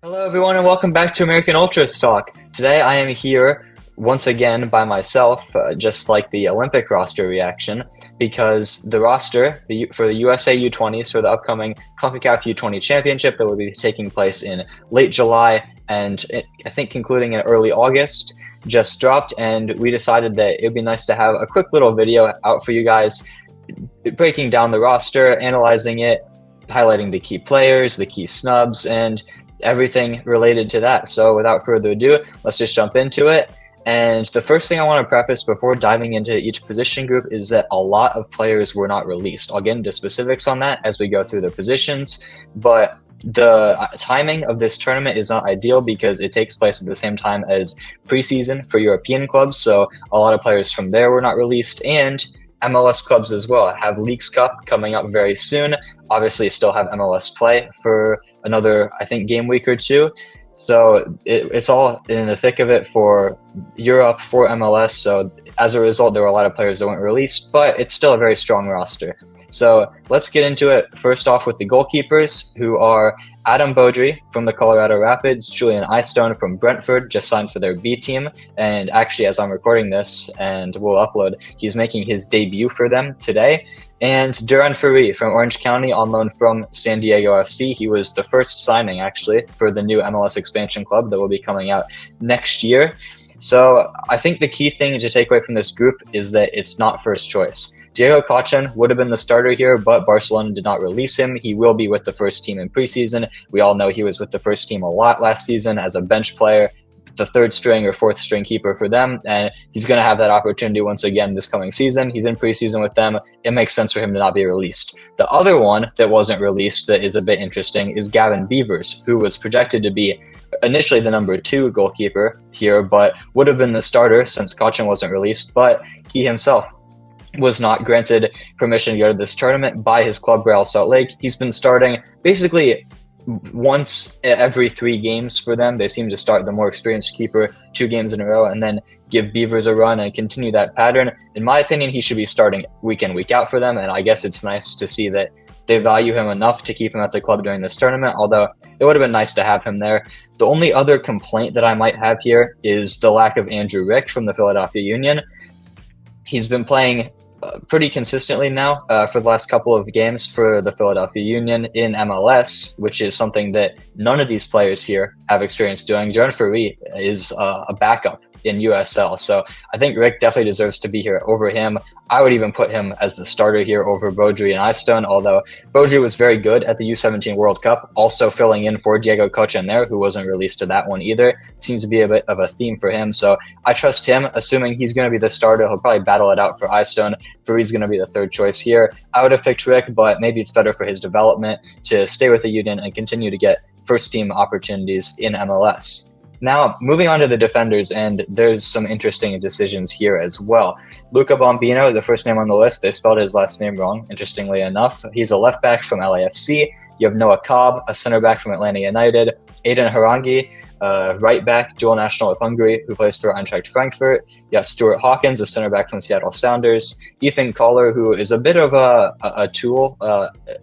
Hello, everyone, and welcome back to American Ultras Talk. Today, I am here once again by myself, just like the Olympic roster reaction, because the roster for the USA U20s for the upcoming CONCACAF U20 Championship that will be taking place in late July and I think concluding in early August just dropped, and we decided that it would be nice to have a quick little video out for you guys, breaking down the roster, analyzing it, highlighting the key players, the key snubs, and everything related to that. So without further ado, let's just jump into it. And the first thing I want to preface before diving into each position group is that a lot of players were not released. I'll get into specifics on that as we go through the positions, but the timing of this tournament is not ideal because it takes place at the same time as preseason for European clubs. So a lot of players from there were not released, and MLS clubs as well have Leagues Cup coming up very soon. Obviously, still have MLS play for another, I think, game week or two. So it's all in the thick of it for Europe, for MLS. So as a result, there were a lot of players that weren't released, but it's still a very strong roster. So let's get into it. First off with the goalkeepers, who are Adam Beaudry from the Colorado Rapids, Julian Eystone from Brentford, just signed for their B team. And actually, as I'm recording this and we'll upload, he's making his debut for them today. And Duran Ferri from Orange County on loan from San Diego FC. He was the first signing, actually, for the new MLS expansion club that will be coming out next year. So I think the key thing to take away from this group is that it's not first choice. Diego Kochen would have been the starter here, but Barcelona did not release him. He will be with the first team in preseason. We all know he was with the first team a lot last season as a bench player, the third string or fourth string keeper for them, and he's going to have that opportunity once again this coming season. He's in preseason with them. It makes sense for him to not be released. The other one that wasn't released that is a bit interesting is Gavin Beavers, who was projected to be initially the number 2 goalkeeper here, but would have been the starter since Kochen wasn't released, but he himself was not granted permission to go to this tournament by his club, Real Salt Lake. He's been starting basically once every 3 games for them. They seem to start the more experienced keeper 2 games in a row and then give Beavers a run and continue that pattern. In my opinion, he should be starting week in, week out for them, and I guess it's nice to see that they value him enough to keep him at the club during this tournament, although it would have been nice to have him there. The only other complaint that I might have here is the lack of Andrew Rick from the Philadelphia Union. He's been playing pretty consistently now for the last couple of games for the Philadelphia Union in MLS, which is something that none of these players here have experience doing. Duran Ferri is a backup in USL, so I think Rick definitely deserves to be here over him. I would even put him as the starter here over Beaudry and Eystone, although Beaudry was very good at the U17 World Cup, also filling in for Diego Kochen there, who wasn't released to that one either. Seems to be a bit of a theme for him, so I trust him. Assuming he's going to be the starter, he'll probably battle it out for Eystone. Ferri's going to be the third choice here. I would have picked Rick, but maybe it's better for his development to stay with the Union and continue to get first team opportunities in MLS. Now, moving on to the defenders, and there's some interesting decisions here as well. Luca Bombino, the first name on the list, they spelled his last name wrong, interestingly enough. He's a left back from LAFC. You have Noah Cobb, a center back from Atlanta United. Aidan Harangi, right back, dual national of Hungary, who plays for Eintracht Frankfurt. You have Stuart Hawkins, a center back from Seattle Sounders. Ethan Collar, who is a bit of a tool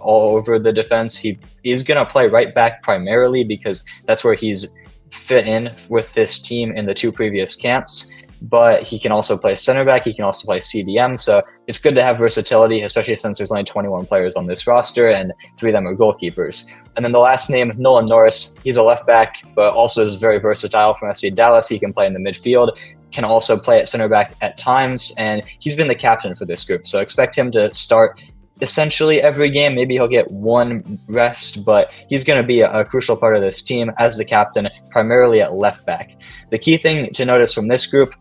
all over the defense. He is going to play right back primarily because that's where he's fit in with this team in the 2 previous camps, but he can also play center back. He can also play CDM, so it's good to have versatility, especially since there's only 21 players on this roster and 3 of them are goalkeepers. And then the last name, Nolan Norris, he's a left back, but also is very versatile from FC Dallas. He can play in the midfield, can also play at center back at times, and he's been the captain for this group, so expect him to start essentially every game. Maybe he'll get 1 rest, but he's going to be a crucial part of this team as the captain, primarily at left back. The key thing to notice from this group,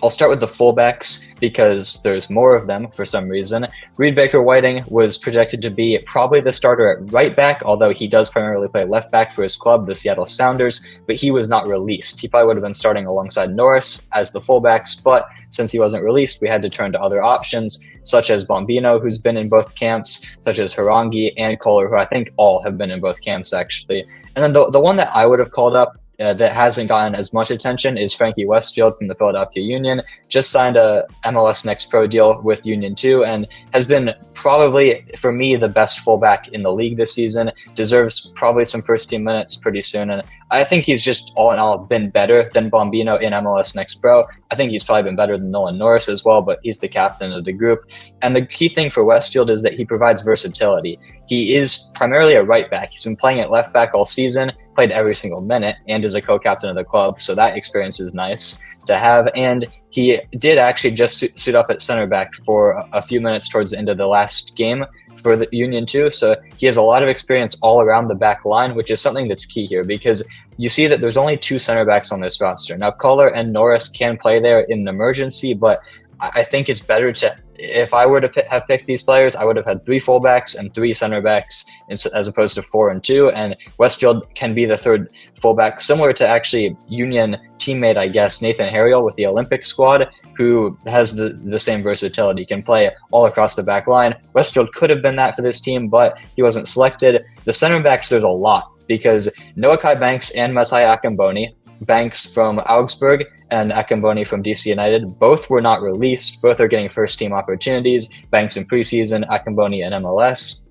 I'll start with the fullbacks because there's more of them for some reason. Reed Baker-Whiting was projected to be probably the starter at right back, although he does primarily play left back for his club, the Seattle Sounders, but he was not released. He probably would have been starting alongside Norris as the fullbacks, but since he wasn't released, we had to turn to other options, such as Bombino, who's been in both camps, such as Harangi and Kohler, who I think all have been in both camps, actually. And then the one that I would have called up that hasn't gotten as much attention is Frankie Westfield from the Philadelphia Union. Just signed a MLS Next Pro deal with Union 2 and has been probably, for me, the best fullback in the league this season. Deserves probably some first-team minutes pretty soon. And I think he's just, all in all, been better than Bombino in MLS Next Pro. I think he's probably been better than Nolan Norris as well, but he's the captain of the group. And the key thing for Westfield is that he provides versatility. He is primarily a right back. He's been playing at left back all season, played every single minute, and is a co-captain of the club. So that experience is nice to have. And he did actually just suit up at center back for a few minutes towards the end of the last game for the Union 2. So he has a lot of experience all around the back line, which is something that's key here because you see that there's only 2 center backs on this roster. Now, Kohler and Norris can play there in an emergency, but I think it's better to, if I were to have picked these players, I would have had 3 fullbacks and 3 center backs as opposed to 4 and 2. And Westfield can be the third fullback, similar to actually Union teammate, I guess, Nathan Harriel with the Olympic squad, who has the same versatility, can play all across the back line. Westfield could have been that for this team, but he wasn't selected. The center backs, there's a lot because Noah Kai Banks and Matai Akamboni, Banks from Augsburg and Akamboni from DC United, both were not released. Both are getting first-team opportunities. Banks in preseason, Akamboni in MLS.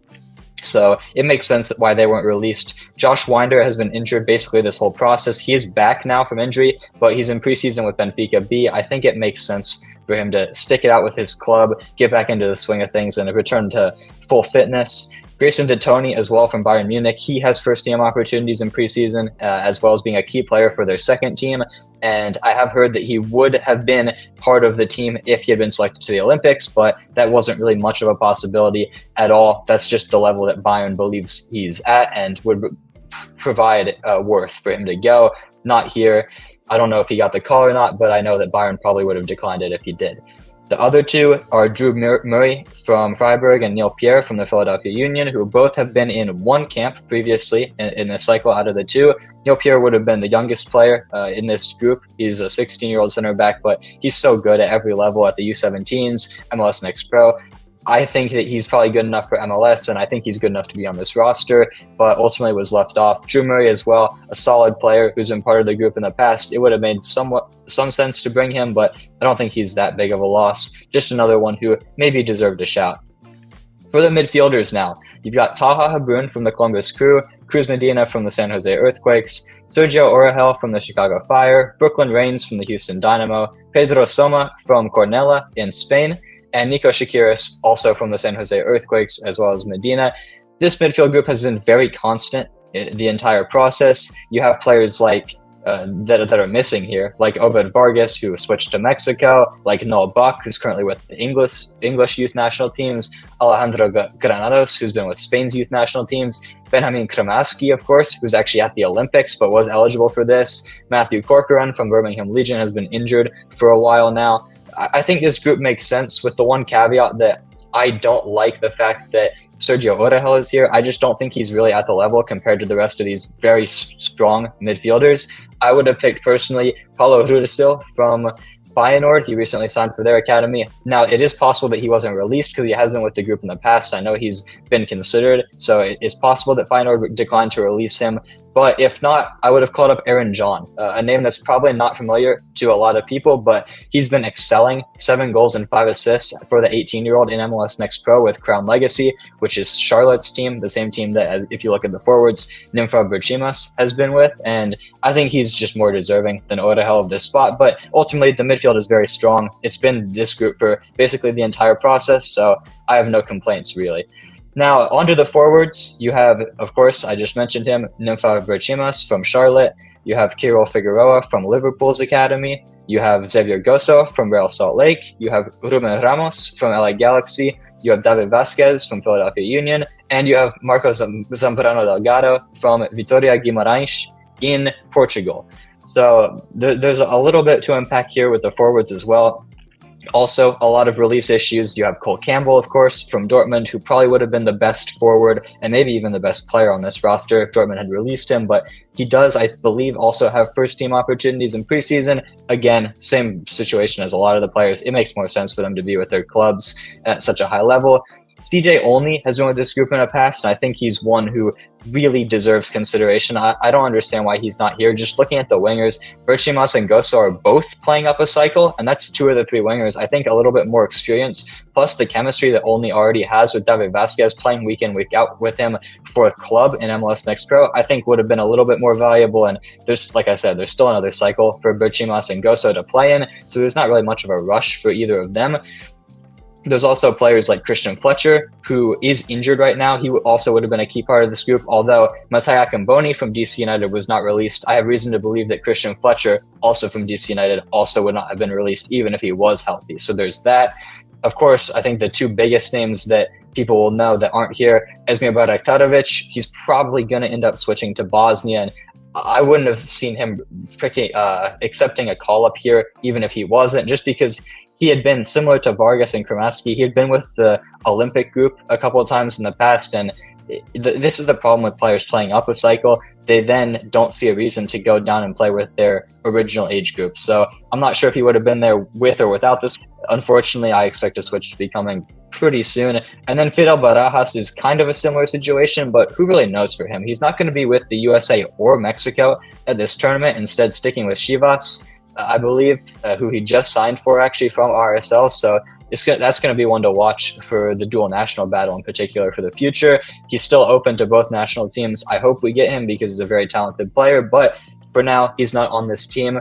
So it makes sense why they weren't released. Josh Winder has been injured basically this whole process. He is back now from injury, but he's in preseason with Benfica B. I think it makes sense for him to stick it out with his club, get back into the swing of things, and return to full fitness. Grayson Detoni as well from Bayern Munich. He has first-team opportunities in preseason, as well as being a key player for their second team. And I have heard that he would have been part of the team if he had been selected to the Olympics, but that wasn't really much of a possibility at all. That's just the level that Bayern believes he's at and would provide worth for him to go. Not here. I don't know if he got the call or not, but I know that Bayern probably would have declined it if he did. The other 2 are Drew Murray from Freiburg and Neil Pierre from the Philadelphia Union, who both have been in one camp previously in the cycle out of the 2. Neil Pierre would have been the youngest player in this group. He's a 16-year-old center back, but he's so good at every level at the U17s, MLS Next Pro. I think that he's probably good enough for MLS, and I think he's good enough to be on this roster, but ultimately was left off. Drew Murray as well, a solid player who's been part of the group in the past. It would have made some sense to bring him, but I don't think he's that big of a loss. Just another one who maybe deserved a shout. For the midfielders now, you've got Taha Habrun from the Columbus Crew, Cruz Medina from the San Jose Earthquakes, Sergio Orahel from the Chicago Fire, Brooklyn Rains from the Houston Dynamo, Pedro Soma from Cornella in Spain, and Nico Shakiris, also from the San Jose Earthquakes, as well as Medina. This midfield group has been very constant the entire process. You have players like that are missing here, like Obed Vargas, who switched to Mexico, like Noah Buck, who's currently with the English youth national teams, Alejandro Granados, who's been with Spain's youth national teams, Benjamin Kremaski, of course, who's actually at the Olympics but was eligible for this, Matthew Corcoran from Birmingham Legion has been injured for a while now. I think this group makes sense with the one caveat that I don't like the fact that Sergio Orahel is here. I just don't think he's really at the level compared to the rest of these very strong midfielders. I would have picked personally Paulo Rudistil from Feyenoord. He recently signed for their academy. Now, it is possible that he wasn't released because he has been with the group in the past. I know he's been considered, so it's possible that Feyenoord declined to release him. But if not, I would have called up Aaron John, a name that's probably not familiar to a lot of people, but he's been excelling. 7 goals and 5 assists for the 18-year-old in MLS Next Pro with Crown Legacy, which is Charlotte's team, the same team that, if you look at the forwards, Nympha Berchimas has been with. And I think he's just more deserving than Orahel of this spot. But ultimately, the midfield is very strong. It's been this group for basically the entire process, so I have no complaints, really. Now, onto the forwards, you have, of course, I just mentioned him, Nympha Berchimas from Charlotte. You have Kirill Figueroa from Liverpool's academy. You have Xavier Gosso from Real Salt Lake. You have Ruben Ramos from LA Galaxy. You have David Vasquez from Philadelphia Union. And you have Marcos Zambrano Delgado from Vitória Guimarães in Portugal. So there's a little bit to unpack here with the forwards as well. Also, a lot of release issues. You have Cole Campbell, of course, from Dortmund, who probably would have been the best forward and maybe even the best player on this roster if Dortmund had released him. But he does, I believe, also have first-team opportunities in preseason. Again, same situation as a lot of the players. It makes more sense for them to be with their clubs at such a high level. CJ Olney has been with this group in the past, and I think he's one who really deserves consideration. I don't understand why he's not here. Just looking at the wingers, Berchimas and Goso are both playing up a cycle, and that's two of the three wingers. I think a little bit more experience, plus the chemistry that Olney already has with David Vasquez, playing week in, week out with him for a club in MLS Next Pro, I think would have been a little bit more valuable. And there's, like I said, there's still another cycle for Berchimas and Goso to play in, so there's not really much of a rush for either of them. There's also players like Christian Fletcher, who is injured right now. He also would have been a key part of this group, although Mattia Camboni from DC United was not released. I have reason to believe that Christian Fletcher, also from DC United, also would not have been released even if he was healthy. So there's that. Of course, I think the two biggest names that people will know that aren't here, Esmir Baraktarovic, he's probably going to end up switching to Bosnia, and I wouldn't have seen him accepting a call-up here, even if he wasn't, just because he had been similar to Vargas and Kramaski. He had been with the Olympic group a couple of times in the past, and this is the problem with players playing up a cycle. They then don't see a reason to go down and play with their original age group. So I'm not sure if he would have been there with or without this. Unfortunately, I expect a switch to be coming pretty soon. And then Fidel Barajas is kind of a similar situation, but who really knows for him? He's not going to be with the USA or Mexico at this tournament, instead sticking with Chivas, I believe, who he just signed for actually from RSL. So that's going to be one to watch for the dual national battle in particular for the future. He's still open to both national teams. I hope we get him because he's a very talented player, but for now, he's not on this team.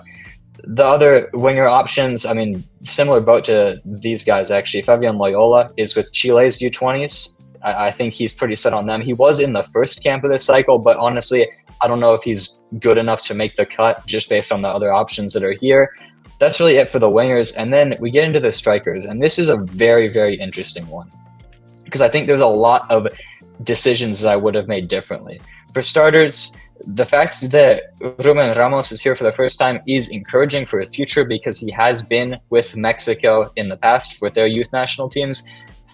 The other winger options, I mean, similar boat to these guys actually. Fabian Loyola is with Chile's U20s. I think he's pretty set on them. He was in the first camp of this cycle, but honestly, I don't know if he's good enough to make the cut just based on the other options that are here. That's really it for the wingers. And then we get into the strikers. And this is a very, very interesting one because I think there's a lot of decisions that I would have made differently. For starters, the fact that Ruben Ramos is here for the first time is encouraging for his future because he has been with Mexico in the past with their youth national teams.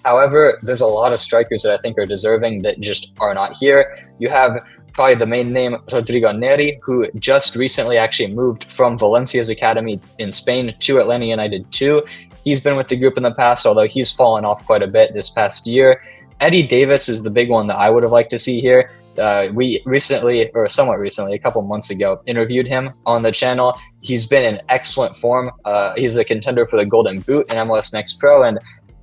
However, there's a lot of strikers that I think are deserving that just are not here. You have probably the main name, Rodrigo Neri, who just recently actually moved from Valencia's academy in Spain to Atlanta United 2. He's been with the group in the past, although he's fallen off quite a bit this past year. Eddie Davis is the big one that I would have liked to see here. We recently, or somewhat recently, a couple months ago, interviewed him on the channel. He's been in excellent form. He's a contender for the Golden Boot in MLS Next Pro, and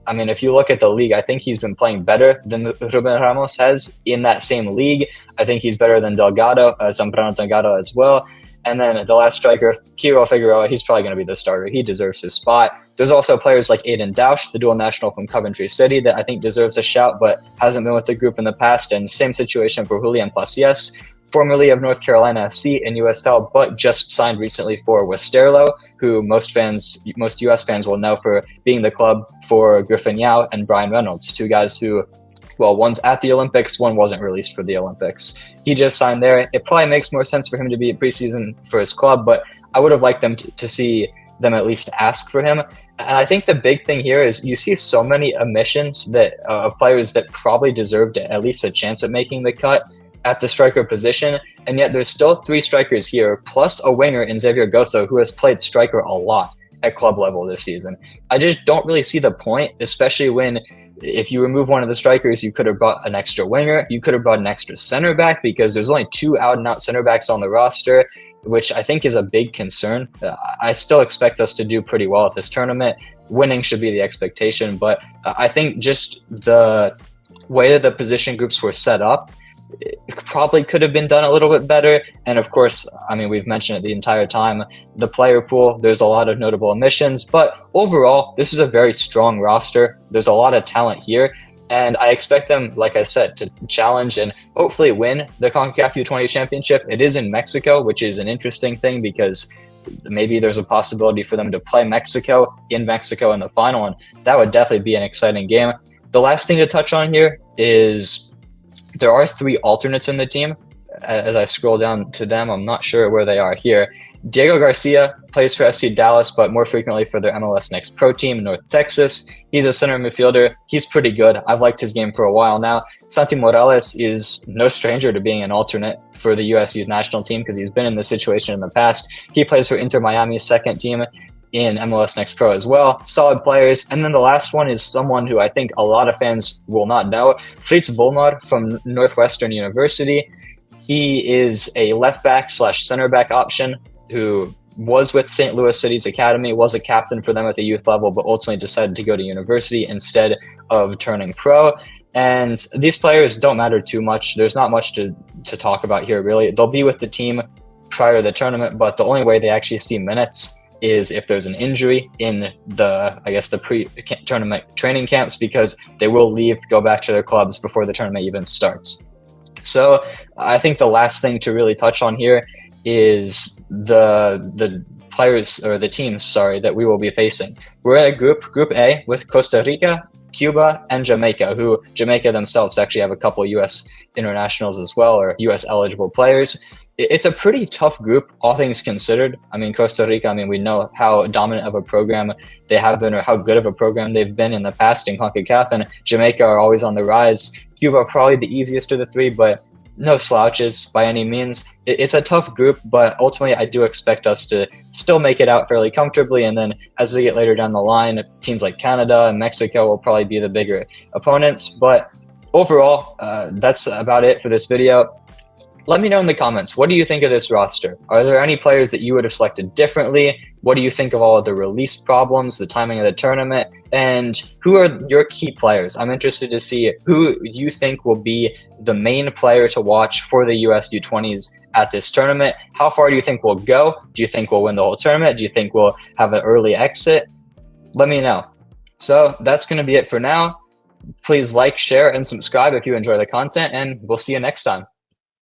I mean, if you look at the league, I think he's been playing better than Ruben Ramos has in that same league. I think he's better than Delgado, Zambrano Delgado as well. And then the last striker, Kiro Figueroa, he's probably going to be the starter. He deserves his spot. There's also players like Aiden Dausch, the dual national from Coventry City, that I think deserves a shout, but hasn't been with the group in the past. And same situation for Julian Placias, formerly of North Carolina FC in USL, but just signed recently for Westerlo, who most US fans will know for being the club for Griffin Yao and Brian Reynolds, two guys who, well, one's at the Olympics, one wasn't released for the Olympics. He just signed there. It probably makes more sense for him to be at preseason for his club, but I would have liked them to see them at least ask for him. And I think the big thing here is you see so many omissions that of players that probably deserved at least a chance at making the cut at the striker position, and yet there's still three strikers here, plus a winger in Xavier Goso, who has played striker a lot at club level this season. I just don't really see the point, especially when if you remove one of the strikers, you could have brought an extra winger, you could have brought an extra center back, because there's only two out-and-out center backs on the roster, which I think is a big concern. I still expect us to do pretty well at this tournament. Winning should be the expectation, but I think just the way that the position groups were set up, it probably could have been done a little bit better. And of course, I mean, we've mentioned it the entire time, the player pool, there's a lot of notable omissions, but overall, this is a very strong roster. There's a lot of talent here, and I expect them, like I said, to challenge and hopefully win the CONCACAF U20 championship. It is in Mexico, which is an interesting thing because maybe there's a possibility for them to play Mexico in the final, and that would definitely be an exciting game. The last thing to touch on here is there are three alternates in the team. As I scroll down to them, I'm not sure where they are here. Diego Garcia plays for FC Dallas, but more frequently for their MLS Next Pro team in North Texas. He's a center midfielder. He's pretty good. I've liked his game for a while now. Santi Morales is no stranger to being an alternate for the US youth national team because he's been in this situation in the past. He plays for Inter Miami's second team. in MLS Next Pro as well. Solid players. And then the last one is someone who I think a lot of fans will not know, Fritz Volmar from Northwestern University. He is a left back / center back option who was with St. Louis City's academy, was a captain for them at the youth level, but ultimately decided to go to university instead of turning pro. And these players don't matter too much. There's not much to talk about here, really. They'll be with the team prior to the tournament, but the only way they actually see minutes is if there's an injury in the pre-tournament training camps, because they will leave, go back to their clubs before the tournament even starts. So I think the last thing to really touch on here is the players, or the teams, that we will be facing. We're in a Group A, with Costa Rica, Cuba, and Jamaica, who Jamaica themselves actually have a couple U.S. internationals as well, or U.S. eligible players. It's a pretty tough group, all things considered. I mean, Costa Rica, we know how dominant of a program they have been, or how good of a program they've been in the past in CONCACAF, and Jamaica are always on the rise. Cuba probably the easiest of the three, but no slouches by any means. It's a tough group, but ultimately I do expect us to still make it out fairly comfortably. And then as we get later down the line, teams like Canada and Mexico will probably be the bigger opponents. But overall, that's about it for this video. Let me know in the comments, what do you think of this roster? Are there any players that you would have selected differently? What do you think of all of the release problems, the timing of the tournament, and who are your key players? I'm interested to see who you think will be the main player to watch for the US U20s at this tournament. How far do you think we'll go? Do you think we'll win the whole tournament? Do you think we'll have an early exit? Let me know. So that's going to be it for now. Please like, share, and subscribe if you enjoy the content, and we'll see you next time.